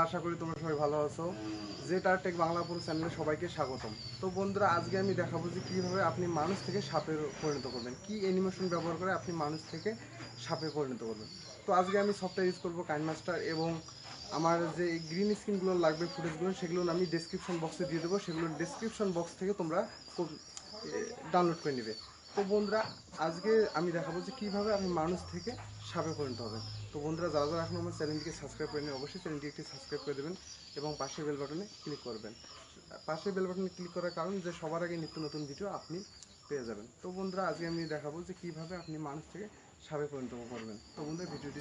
আশা করি তোমরা সবাই ভালো আছো। টেক বাংলা প্রো চ্যানেলে সবাইকে স্বাগতম। তো বন্ধুরা, আজকে আমি দেখাবো যে কীভাবে আপনি মানুষ থেকে সাপে পরিণত করবেন, কি অ্যানিমেশন ব্যবহার করে আপনি মানুষ থেকে সাপে পরিণত করবেন। তো আজকে আমি সফটওয়্যার ইউজ করবো কাইনমাস্টার, এবং আমার যে গ্রিন স্ক্রিনগুলো লাগবে ফুটেজগুলো সেগুলো আমি ডেসক্রিপশন বক্সে দিয়ে দেবো। সেগুলো ডেসক্রিপশন বক্স থেকে তোমরা ডাউনলোড করে নেবে। তো বন্ধুরা, আজকে আমি দেখাবো যে কীভাবে আপনি মানুষ থেকে সাপে পরিণত হবেন। তো বন্ধুরা, যারা যারা এখন আমার চ্যানেলটিকে সাবস্ক্রাইব করেন অবশ্যই চ্যানেলটি একটি সাবস্ক্রাইব করে দেবেন এবং পাশের বেল বাটনে ক্লিক করবেন। পাশের বেল বাটনে ক্লিক করার কারণ যে সবার আগে নিত্য নতুন ভিডিও আপনি পেয়ে যাবেন। তো বন্ধুরা, আজকে আমি দেখাবো যে কীভাবে আপনি মানুষ থেকে সাপে পরিণত করবেন। তো বন্ধুরা, ভিডিওটি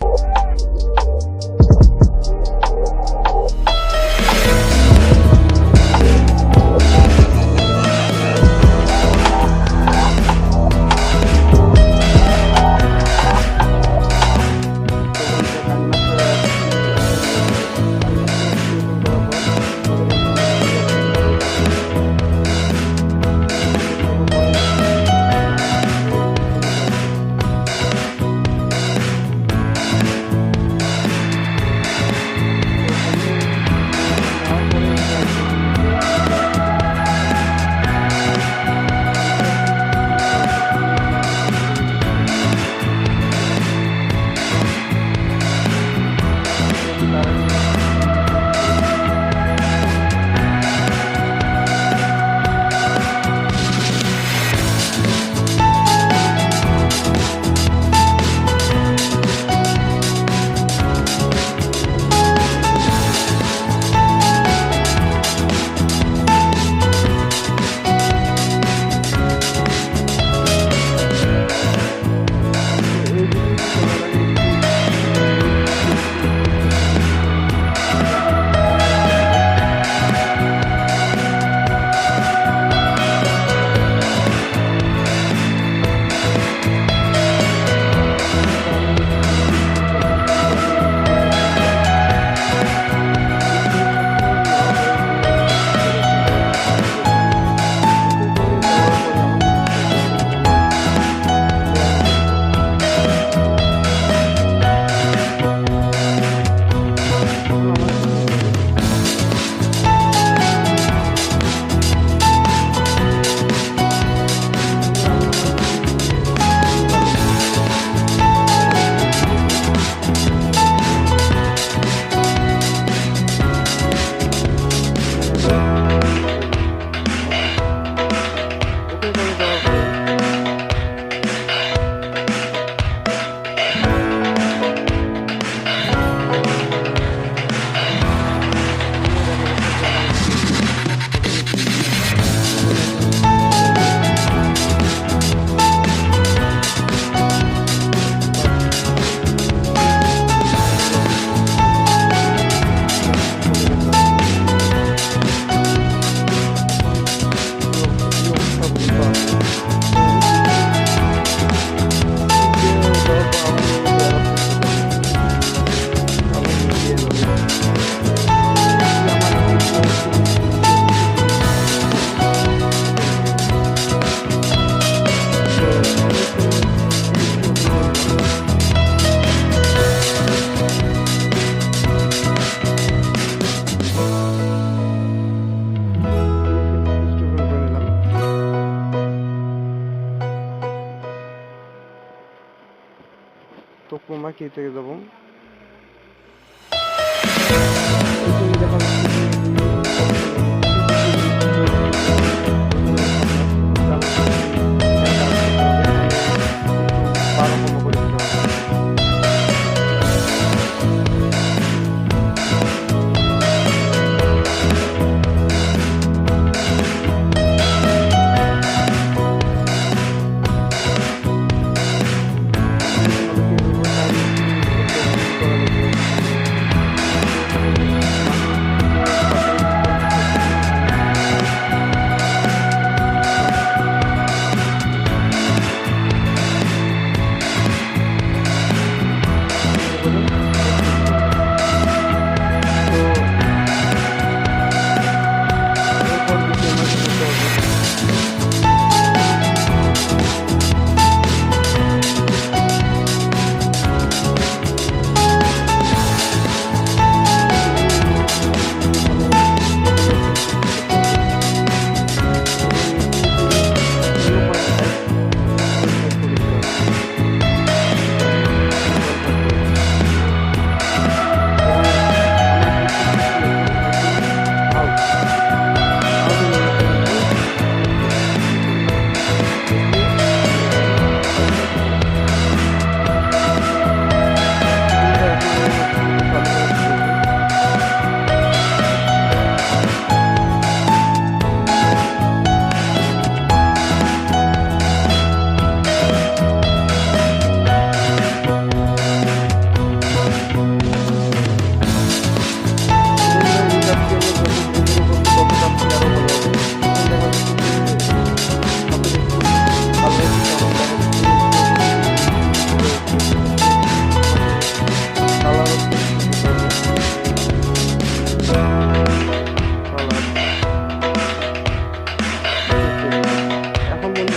তো ক্রোমা কি থেকে যাব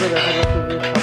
ক্ষেত্রে দেখা যাচ্ছে যে